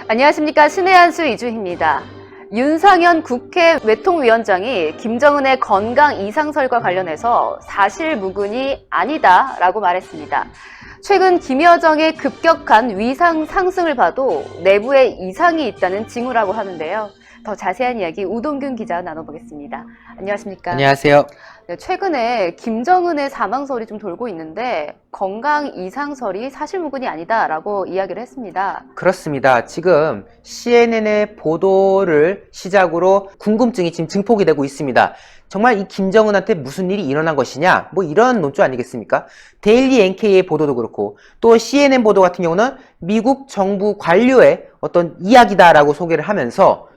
안녕하십니까. 신의 한수 이주희입니다. 윤상현 국회 외통위원장이 김정은의 건강 이상설과 관련해서 사실무근이 아니다라고 말했습니다. 최근 김여정의 급격한 위상 상승을 봐도 내부에 이상이 있다는 징후라고 하는데요. 더 자세한 이야기 우동균 기자와 나눠보겠습니다. 안녕하십니까? 안녕하세요. 네, 최근에 김정은의 사망설이 좀 돌고 있는데 건강 이상설이 사실무근이 아니다라고 이야기를 했습니다. 그렇습니다. 지금 CNN의 보도를 시작으로 궁금증이 지금 증폭이 되고 있습니다. 정말 이 김정은한테 무슨 일이 일어난 것이냐? 뭐 이런 논조 아니겠습니까? 데일리 NK의 보도도 그렇고 또 CNN 보도 같은 경우는 미국 정부 관료의 어떤 이야기다라고 소개를 하면서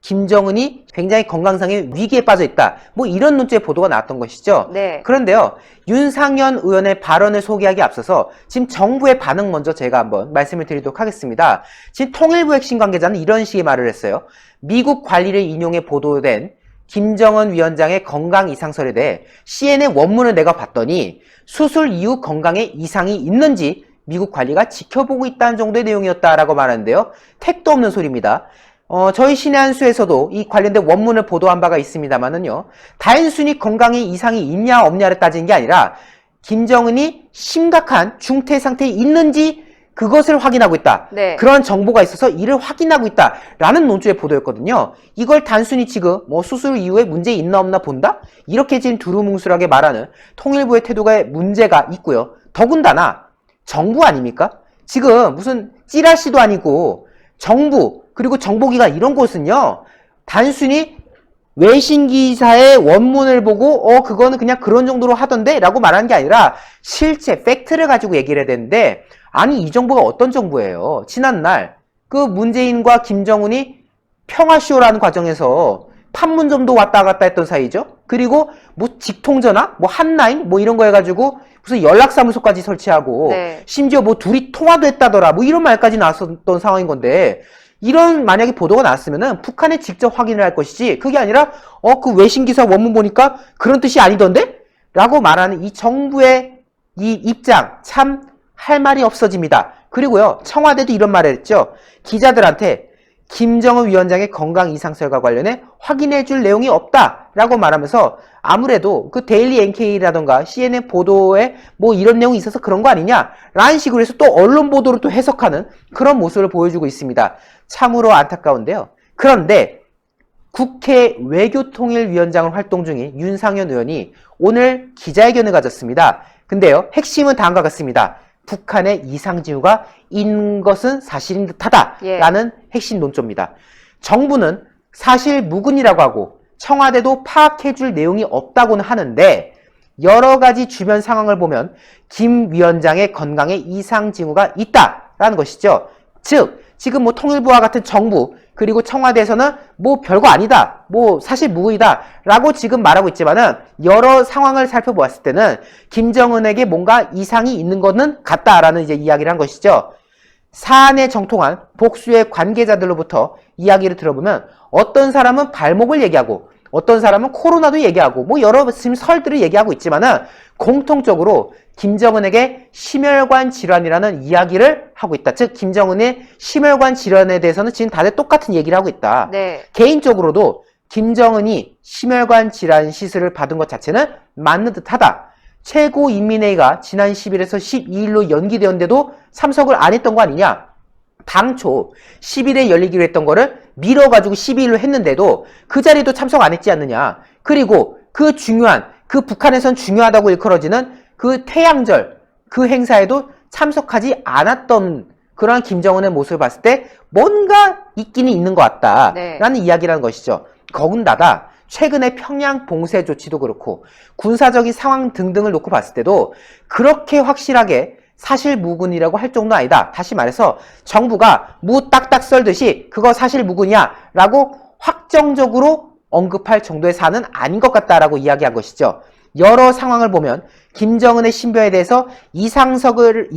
김정은이 굉장히 건강상의 위기에 빠져 있다. 뭐 이런 논조의 보도가 나왔던 것이죠. 네. 그런데요. 윤상현 의원의 발언을 소개하기 앞서서 지금 정부의 반응 먼저 제가 한번 말씀을 드리도록 하겠습니다. 지금 통일부 핵심 관계자는 이런 식의 말을 했어요. 미국 관리를 인용해 보도된 김정은 위원장의 건강 이상설에 대해 CNN 원문을 내가 봤더니 수술 이후 건강에 이상이 있는지 미국 관리가 지켜보고 있다는 정도의 내용이었다라고 말하는데요. 택도 없는 소리입니다. 저희 신의 한수에서도 이 관련된 원문을 보도한 바가 있습니다만은요. 단순히 건강에 이상이 있냐 없냐를 따지는 게 아니라 김정은이 심각한 중태 상태에 있는지 그것을 확인하고 있다. 네. 그런 정보가 있어서 이를 확인하고 있다라는 논조의 보도였거든요. 이걸 단순히 지금 뭐 수술 이후에 문제 있나 없나 본다? 이렇게 지금 두루뭉술하게 말하는 통일부의 태도가 문제가 있고요. 더군다나 정부 아닙니까? 지금 무슨 찌라시도 아니고 정부 그리고 정보기관 이런 곳은요. 단순히 외신 기사의 원문을 보고 그거는 그냥 그런 정도로 하던데 라고 말하는 게 아니라 실제 팩트를 가지고 얘기를 해야 되는데 아니 이 정부가 어떤 정부예요? 지난날 그 문재인과 김정은이 평화쇼라는 과정에서 판문점도 왔다 갔다 했던 사이죠. 그리고 뭐 직통전화, 뭐 한라인 뭐 이런 거 해가지고 무슨 연락사무소까지 설치하고 네. 심지어 뭐 둘이 통화도 했다더라 뭐 이런 말까지 나왔었던 상황인 건데 이런 만약에 보도가 나왔으면은 북한에 직접 확인을 할 것이지 그게 아니라 그 외신 기사 원문 보니까 그런 뜻이 아니던데? 라고 말하는 이 정부의 이 입장 참 할 말이 없어집니다. 그리고요 청와대도 이런 말을 했죠. 기자들한테 김정은 위원장의 건강 이상설과 관련해 확인해 줄 내용이 없다라고 말하면서 아무래도 그 데일리 NK라던가 CNN 보도에 뭐 이런 내용이 있어서 그런 거 아니냐라는 식으로 해서 또 언론 보도를 또 해석하는 그런 모습을 보여주고 있습니다. 참으로 안타까운데요. 그런데 국회 외교통일위원장을 활동 중인 윤상현 의원이 오늘 기자회견을 가졌습니다. 근데요 핵심은 다음과 같습니다. 북한의 이상 징후가 있는 것은 사실인 듯하다라는 핵심 논조입니다. 정부는 사실 무근이라고 하고 청와대도 파악해줄 내용이 없다고는 하는데 여러 가지 주변 상황을 보면 김 위원장의 건강에 이상 징후가 있다라는 것이죠. 즉 지금 뭐 통일부와 같은 정부 그리고 청와대에서는 뭐 별거 아니다, 뭐 사실 무근이다 라고 지금 말하고 있지만은 여러 상황을 살펴보았을 때는 김정은에게 뭔가 이상이 있는 것은 같다라는 이제 이야기를 한 것이죠. 사안에 정통한 복수의 관계자들로부터 이야기를 들어보면 어떤 사람은 발목을 얘기하고 어떤 사람은 코로나도 얘기하고 뭐 여러 지금 설들을 얘기하고 있지만은 공통적으로 김정은에게 심혈관 질환이라는 이야기를 하고 있다. 즉 김정은의 심혈관 질환에 대해서는 지금 다들 똑같은 얘기를 하고 있다. 네. 개인적으로도 김정은이 심혈관 질환 시술을 받은 것 자체는 맞는 듯하다. 최고인민회의가 지난 10일에서 12일로 연기되었는데도 참석을 안 했던 거 아니냐. 당초 10일에 열리기로 했던 거를 미뤄가지고 12일로 했는데도 그 자리도 참석 안 했지 않느냐. 그리고 그 중요한 그 북한에선 중요하다고 일컬어지는 그 태양절 그 행사에도 참석하지 않았던 그러한 김정은의 모습을 봤을 때 뭔가 있기는 있는 것 같다라는 네. 이야기라는 것이죠. 거군다나 최근에 평양 봉쇄 조치도 그렇고 군사적인 상황 등등을 놓고 봤을 때도 그렇게 확실하게 사실무근이라고 할 정도는 아니다. 다시 말해서 정부가 무 딱딱 썰듯이 그거 사실무근이야 라고 확정적으로 언급할 정도의 사안은 아닌 것 같다라고 이야기한 것이죠. 여러 상황을 보면 김정은의 신변에 대해서 이상설을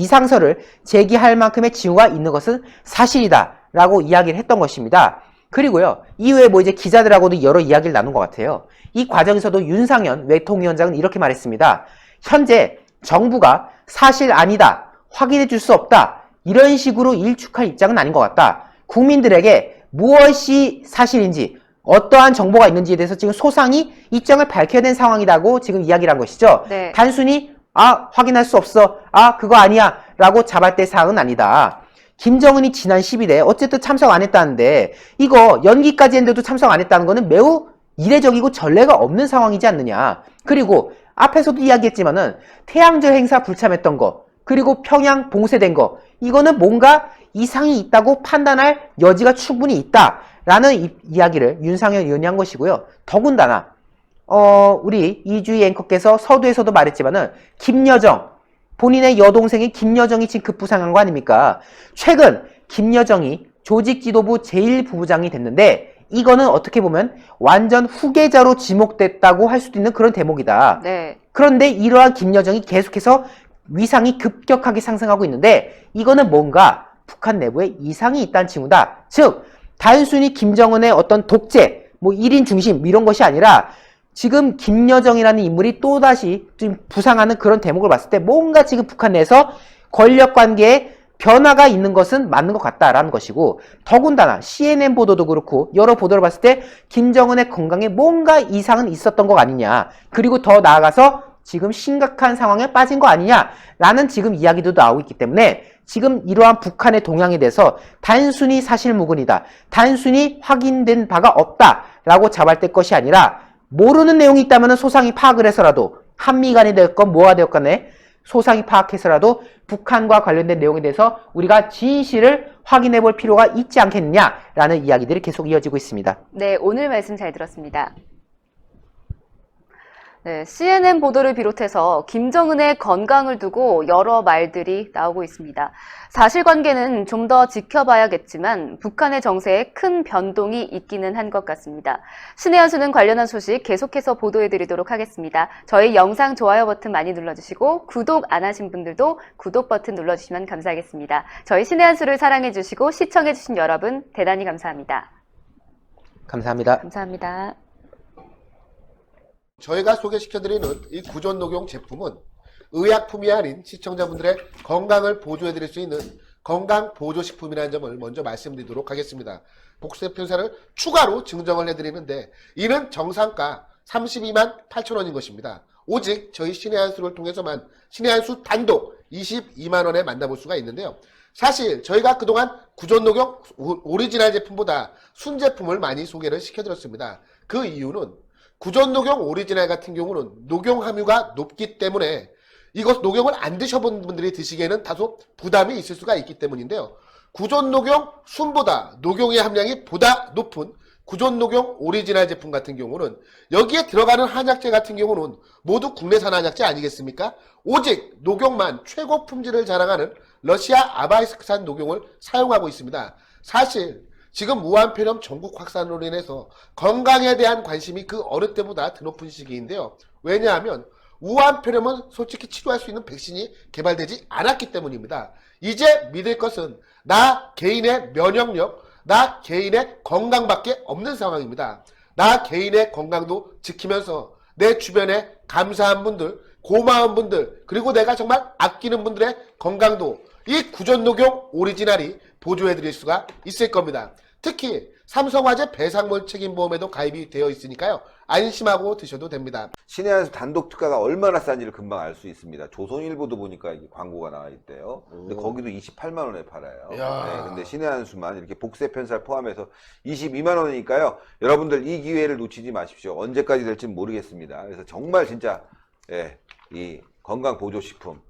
제기할 만큼의 징후가 있는 것은 사실이다 라고 이야기를 했던 것입니다. 그리고요, 이후에 뭐 이제 기자들하고도 여러 이야기를 나눈 것 같아요. 이 과정에서도 윤상현 외통위원장은 이렇게 말했습니다. 현재 정부가 사실 아니다, 확인해 줄 수 없다, 이런 식으로 일축할 입장은 아닌 것 같다. 국민들에게 무엇이 사실인지, 어떠한 정보가 있는지에 대해서 지금 소상히 입장을 밝혀야 되는 상황이라고 지금 이야기를 한 것이죠. 네. 단순히 확인할 수 없어, 그거 아니야 라고 잡아댈 사항은 아니다. 김정은이 지난 10일에 어쨌든 참석 안 했다는데 이거 연기까지 했는데도 참석 안 했다는 거는 매우 이례적이고 전례가 없는 상황이지 않느냐. 그리고 앞에서도 이야기했지만은 태양절 행사 불참했던 거, 그리고 평양 봉쇄된 거, 이거는 뭔가 이상이 있다고 판단할 여지가 충분히 있다라는 이야기를 윤상현 의원이 한 것이고요. 더군다나 우리 이주희 앵커께서 서두에서도 말했지만은 김여정, 본인의 여동생인 김여정이 지금 급부상한 거 아닙니까? 최근 김여정이 조직지도부 제1부부장이 됐는데 이거는 어떻게 보면 완전 후계자로 지목됐다고 할 수도 있는 그런 대목이다. 네. 그런데 이러한 김여정이 계속해서 위상이 급격하게 상승하고 있는데 이거는 뭔가 북한 내부에 이상이 있다는 징후다. 즉 단순히 김정은의 어떤 독재, 뭐 1인 중심 이런 것이 아니라 지금 김여정이라는 인물이 또다시 좀 부상하는 그런 대목을 봤을 때 뭔가 지금 북한 내에서 권력관계에 변화가 있는 것은 맞는 것 같다라는 것이고, 더군다나 CNN 보도도 그렇고 여러 보도를 봤을 때 김정은의 건강에 뭔가 이상은 있었던 것 아니냐, 그리고 더 나아가서 지금 심각한 상황에 빠진 거 아니냐라는 지금 이야기도 나오고 있기 때문에 지금 이러한 북한의 동향에 대해서 단순히 사실무근이다, 단순히 확인된 바가 없다라고 잡아댈 것이 아니라 모르는 내용이 있다면 소상히 파악을 해서라도, 한미 간이 되었건 뭐가 되었건에 소상히 파악해서라도 북한과 관련된 내용에 대해서 우리가 진실을 확인해 볼 필요가 있지 않겠느냐라는 이야기들이 계속 이어지고 있습니다. 네, 오늘 말씀 잘 들었습니다. 네, CNN 보도를 비롯해서 김정은의 건강을 두고 여러 말들이 나오고 있습니다. 사실관계는 좀 더 지켜봐야겠지만 북한의 정세에 큰 변동이 있기는 한 것 같습니다. 신의 한 수는 관련한 소식 계속해서 보도해드리도록 하겠습니다. 저희 영상 좋아요 버튼 많이 눌러주시고 구독 안 하신 분들도 구독 버튼 눌러주시면 감사하겠습니다. 저희 신의 한 수를 사랑해주시고 시청해주신 여러분 대단히 감사합니다. 감사합니다. 감사합니다. 저희가 소개시켜드리는 이 구존녹용 제품은 의약품이 아닌 시청자분들의 건강을 보조해드릴 수 있는 건강보조식품이라는 점을 먼저 말씀드리도록 하겠습니다. 복세 편사를 추가로 증정을 해드리는데 이는 정상가 32만 8천원인 것입니다. 오직 저희 신의 한수를 통해서만 신의 한수 단독 22만원에 만나볼 수가 있는데요. 사실 저희가 그동안 구존녹용 오리지널 제품보다 순제품을 많이 소개를 시켜드렸습니다. 그 이유는 구존녹용 오리지널 같은 경우는 녹용 함유가 높기 때문에 이것 녹용을 안 드셔본 분들이 드시기에는 다소 부담이 있을 수가 있기 때문인데요. 구존녹용 순보다 녹용의 함량이 보다 높은 구존녹용 오리지널 제품 같은 경우는 여기에 들어가는 한약재 같은 경우는 모두 국내산 한약재 아니겠습니까? 오직 녹용만 최고 품질을 자랑하는 러시아 아바이스크산 녹용을 사용하고 있습니다. 사실 지금 무한폐렴 전국 확산으로 인해서 건강에 대한 관심이 그 어느 때보다 더 높은 시기인데요. 왜냐하면 무한폐렴은 솔직히 치료할 수 있는 백신이 개발되지 않았기 때문입니다. 이제 믿을 것은 나 개인의 면역력, 나 개인의 건강밖에 없는 상황입니다. 나 개인의 건강도 지키면서 내 주변에 감사한 분들, 고마운 분들, 그리고 내가 정말 아끼는 분들의 건강도 이 구존녹용 오리지널이 보조해드릴 수가 있을 겁니다. 특히 삼성화재 배상물 책임보험에도 가입이 되어 있으니까요. 안심하고 드셔도 됩니다. 신의 한수 단독 특가가 얼마나 싼지를 금방 알 수 있습니다. 조선일보도 보니까 이게 광고가 나와 있대요. 근데 거기도 28만 원에 팔아요. 네, 근데 신의 한수만 이렇게 복세 편살 포함해서 22만 원이니까요. 여러분들 이 기회를 놓치지 마십시오. 언제까지 될지는 모르겠습니다. 그래서 정말 진짜 이 건강 보조식품,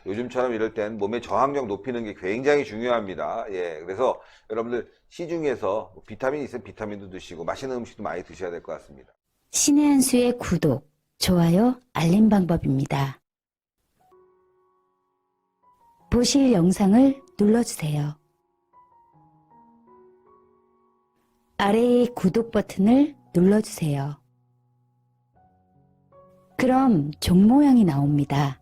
요즘처럼 이럴 땐 몸의 저항력 높이는 게 굉장히 중요합니다. 그래서 여러분들 시중에서 비타민 있으면 비타민도 드시고 맛있는 음식도 많이 드셔야 될 것 같습니다. 신의 한수의 구독, 좋아요, 알림 방법입니다. 보실 영상을 눌러주세요. 아래의 구독 버튼을 눌러주세요. 그럼 종 모양이 나옵니다.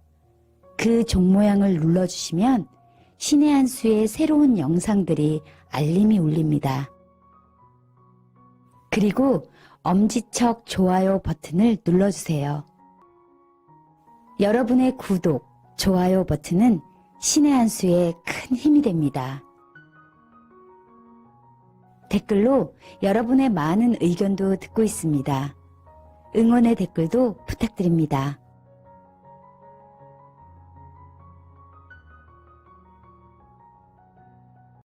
그 종 모양을 눌러주시면 신의 한수의 새로운 영상들이 알림이 울립니다. 그리고 엄지척 좋아요 버튼을 눌러주세요. 여러분의 구독, 좋아요 버튼은 신의 한 수에 큰 힘이 됩니다. 댓글로 여러분의 많은 의견도 듣고 있습니다. 응원의 댓글도 부탁드립니다.